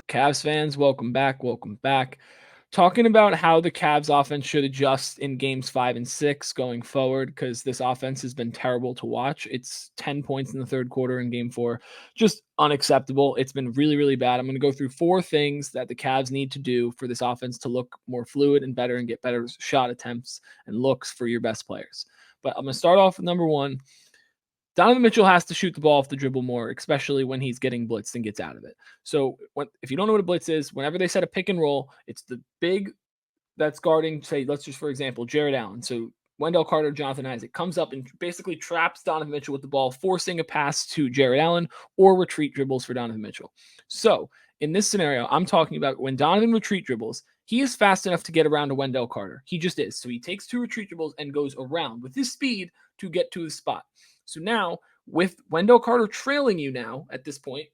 Cavs fans, welcome back. Welcome back. Talking about how the Cavs offense should adjust in games 5 and 6 going forward because this offense has been terrible to watch. It's 10 points in the third quarter in game 4. Just unacceptable. It's been really, really bad. I'm going to go through 4 things that the Cavs need to do for this offense to look more fluid and better and get better shot attempts and looks for your best players. But I'm going to start off with number 1. Donovan Mitchell has to shoot the ball off the dribble more, especially when he's getting blitzed and gets out of it. So if you don't know what a blitz is, whenever they set a pick and roll, it's the big that's guarding, say, let's just, for example, Jared Allen. So Wendell Carter, Jonathan Isaac comes up and basically traps Donovan Mitchell with the ball, forcing a pass to Jared Allen or retreat dribbles for Donovan Mitchell. So in this scenario, I'm talking about when Donovan retreat dribbles, he is fast enough to get around to Wendell Carter. He just is. So he takes 2 retreat dribbles and goes around with his speed to get to the spot. So now, with Wendell Carter trailing you now at this point,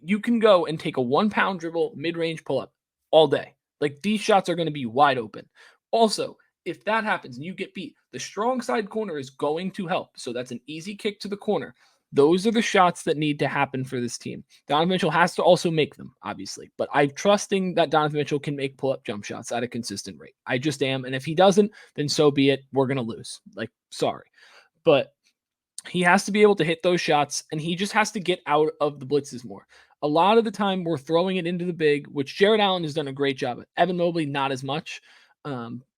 you can go and take a 1-pound dribble mid-range pull-up all day. Like, these shots are going to be wide open. Also, if that happens and you get beat, the strong side corner is going to help. So that's an easy kick to the corner. Those are the shots that need to happen for this team. Donovan Mitchell has to also make them, obviously. But I'm trusting that Donovan Mitchell can make pull-up jump shots at a consistent rate. I just am. And if he doesn't, then so be it. We're going to lose. Like, sorry. But he has to be able to hit those shots, and he just has to get out of the blitzes more. A lot of the time, we're throwing it into the big, which Jared Allen has done a great job at. Evan Mobley, not as much.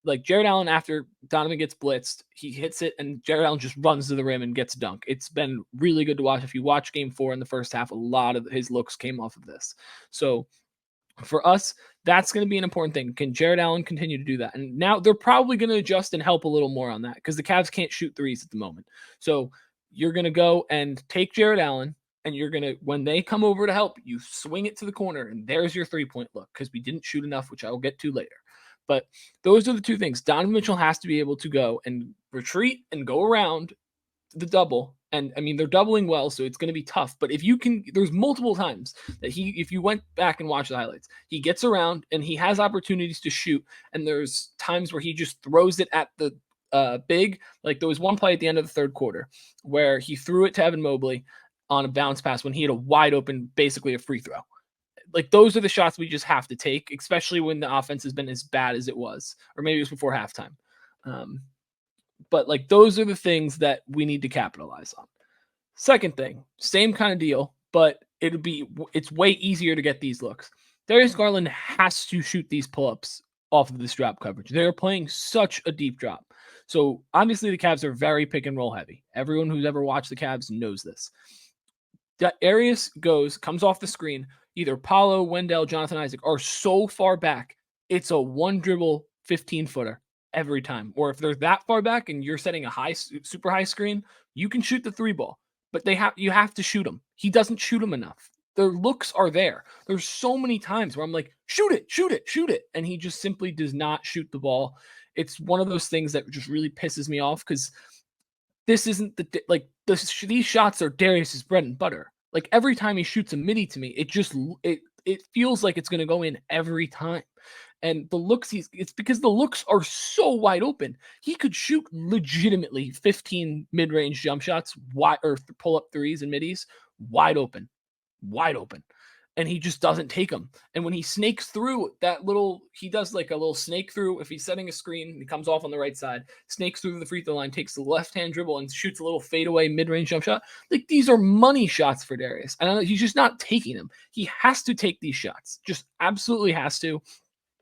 Like Jared Allen, after Donovan gets blitzed, he hits it, and Jared Allen just runs to the rim and gets dunked. It's been really good to watch. If you watch Game 4 in the first half, a lot of his looks came off of this. So for us, that's going to be an important thing. Can Jared Allen continue to do that? And now they're probably going to adjust and help a little more on that because the Cavs can't shoot threes at the moment. So you're going to go and take Jared Allen, and you're going to, when they come over to help, you swing it to the corner, and there's your 3-point look because we didn't shoot enough, which I will get to later. But those are the 2 things. Donovan Mitchell has to be able to go and retreat and go around the double. And I mean, they're doubling well, so it's going to be tough. But if you can, there's multiple times that if you went back and watched the highlights, he gets around and he has opportunities to shoot. And there's times where he just throws it at the big. Like there was one play at the end of the third quarter where he threw it to Evan Mobley on a bounce pass when he had a wide open, basically a free throw. Like those are the shots we just have to take, especially when the offense has been as bad as it was, or maybe it was before halftime. But like those are the things that we need to capitalize on. Second thing, same kind of deal, but it's way easier to get these looks. Darius Garland has to shoot these pull-ups off of this drop coverage. They're playing such a deep drop. So obviously the Cavs are very pick and roll heavy. Everyone who's ever watched the Cavs knows this. Darius comes off the screen. Either Paulo, Wendell, Jonathan Isaac are so far back. It's a one dribble 15-footer every time. Or if they're that far back and you're setting a super high screen, you can shoot the 3-ball. But you have to shoot him. He doesn't shoot him enough. Their looks are there. There's so many times where I'm like, shoot it, shoot it, shoot it. And he just simply does not shoot the ball. It's one of those things that just really pisses me off because this isn't these shots are Darius's bread and butter. Like every time he shoots a midi to me, it feels like it's going to go in every time. And the looks it's because the looks are so wide open. He could shoot legitimately 15 mid-range jump shots, pull-up threes and middies, wide open. And he just doesn't take them. And when he snakes through he does like a little snake through. If he's setting a screen, he comes off on the right side, snakes through the free throw line, takes the left-hand dribble and shoots a little fadeaway mid-range jump shot. Like these are money shots for Darius. And he's just not taking them. He has to take these shots. Just absolutely has to.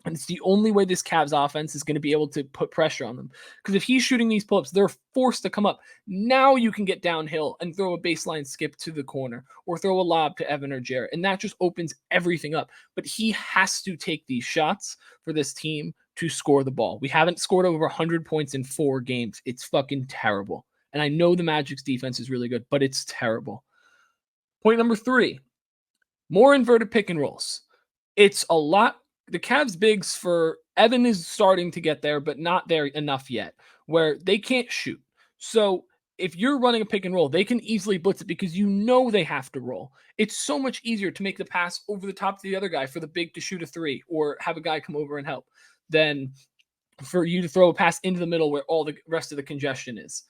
And it's the only way this Cavs offense is going to be able to put pressure on them. Because if he's shooting these pull-ups, they're forced to come up. Now you can get downhill and throw a baseline skip to the corner or throw a lob to Evan or Jarrett. And that just opens everything up. But he has to take these shots for this team to score the ball. We haven't scored over 100 points in 4 games. It's fucking terrible. And I know the Magic's defense is really good, but it's terrible. Point number 3, more inverted pick and rolls. It's a lot. The Cavs bigs for Evan is starting to get there, but not there enough yet, where they can't shoot. So if you're running a pick and roll, they can easily blitz it because you know they have to roll. It's so much easier to make the pass over the top to the other guy for the big to shoot a 3 or have a guy come over and help than for you to throw a pass into the middle where all the rest of the congestion is.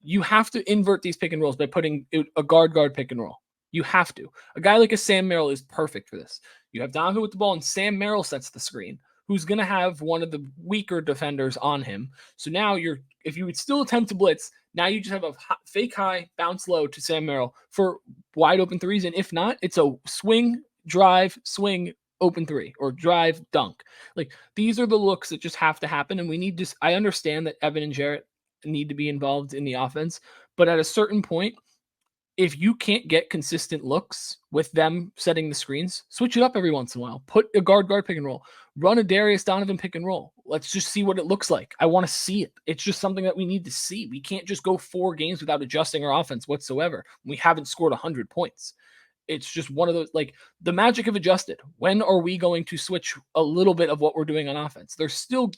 You have to invert these pick and rolls by putting a guard pick and roll. You have to. A guy like a Sam Merrill is perfect for this. You have Donovan with the ball, and Sam Merrill sets the screen, who's going to have one of the weaker defenders on him. So now if you would still attempt to blitz, now you just have a fake high, bounce low to Sam Merrill for wide open threes. And if not, it's a swing, drive, swing, open three, or drive, dunk. Like, these are the looks that just have to happen. And we need to, I understand that Evan and Jarrett need to be involved in the offense, but at a certain point, if you can't get consistent looks with them setting the screens, switch it up every once in a while. Put a guard pick and roll. Run a Darius Donovan pick and roll. Let's just see what it looks like. I want to see it. It's just something that we need to see. We can't just go 4 games without adjusting our offense whatsoever. We haven't scored 100 points. It's just one of those, like, the magic of adjusted. When are we going to switch a little bit of what we're doing on offense?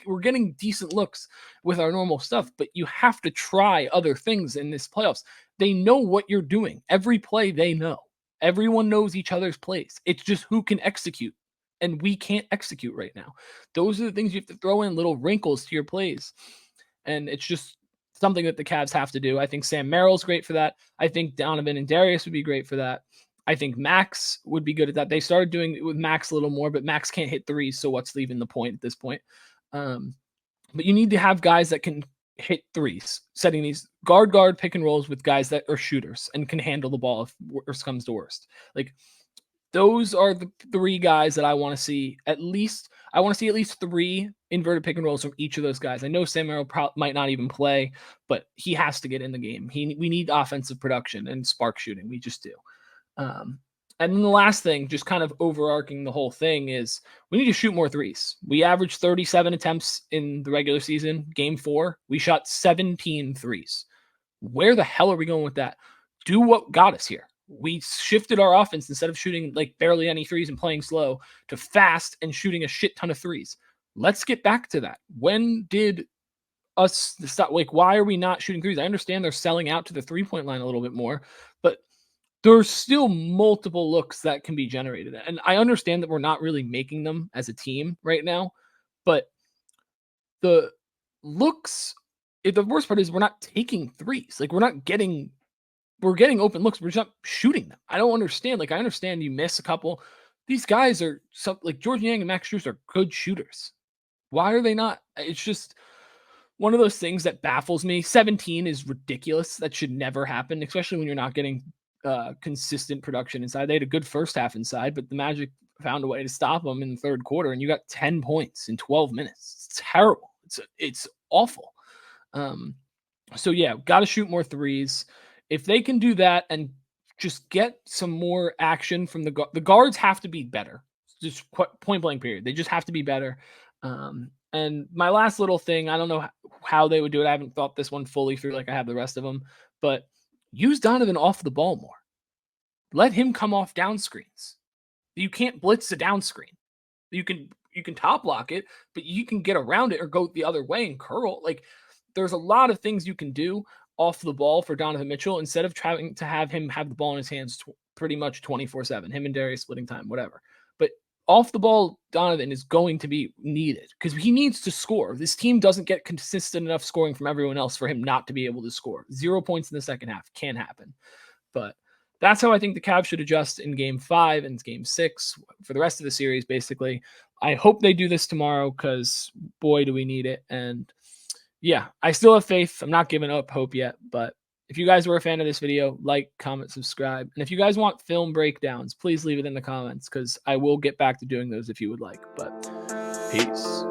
We're getting decent looks with our normal stuff, but you have to try other things in this playoffs. They know what you're doing. Every play they know. Everyone knows each other's plays. It's just who can execute. And we can't execute right now. Those are the things you have to throw in, little wrinkles to your plays. And it's just something that the Cavs have to do. I think Sam Merrill's great for that. I think Donovan and Darius would be great for that. I think Max would be good at that. They started doing it with Max a little more, but Max can't hit threes, so what's leaving the point at this point? But you need to have guys that can hit threes, setting these guard pick and rolls with guys that are shooters and can handle the ball if worst comes to worst. Like, those are the 3 guys that I want to see at least. I want to see at least 3 inverted pick and rolls from each of those guys. I know Sam Merrill might not even play, but he has to get in the game. We need offensive production and spark shooting. We just do. And then the last thing, just kind of overarching the whole thing, is we need to shoot more threes. We averaged 37 attempts in the regular season. Game 4, we shot 17 threes. Where the hell are we going with that? Do what got us here. We shifted our offense, instead of shooting like barely any threes and playing slow, to fast and shooting a shit ton of threes. Let's get back to that. When did us stop? Like, why are we not shooting threes? I understand they're selling out to the 3-point line a little bit more, but there's still multiple looks that can be generated. And I understand that we're not really making them as a team right now, but the looks, the worst part is we're not taking threes. Like, we're getting open looks. We're just not shooting them. I don't understand. Like, I understand you miss a couple. These guys are like George Niang and Max Strus are good shooters. Why are they not? It's just one of those things that baffles me. 17 is ridiculous. That should never happen, especially when you're not getting consistent production inside. They had a good first half inside, but the Magic found a way to stop them in the third quarter, and you got 10 points in 12 minutes. It's terrible. It's awful. So yeah, got to shoot more threes. If they can do that and just get some more action from the guards, have to be better. Just point blank period. They just have to be better. And my last little thing, I don't know how they would do it. I haven't thought this one fully through like I have the rest of them, but use Donovan off the ball more. Let him come off down screens. You can't blitz a down screen. You can top block it, but you can get around it or go the other way and curl. Like, there's a lot of things you can do off the ball for Donovan Mitchell, instead of trying to have him have the ball in his hands pretty much 24/7, him and Darius splitting time, whatever. But off the ball, Donovan is going to be needed because he needs to score. This team doesn't get consistent enough scoring from everyone else for him not to be able to score. 0 points in the second half can happen. But that's how I think the Cavs should adjust in game 5 and game 6 for the rest of the series, basically. I hope they do this tomorrow because, boy, do we need it. And yeah, I still have faith. I'm not giving up hope yet, but if you guys were a fan of this video, like, comment, subscribe. And if you guys want film breakdowns, please leave it in the comments because I will get back to doing those if you would like. But peace.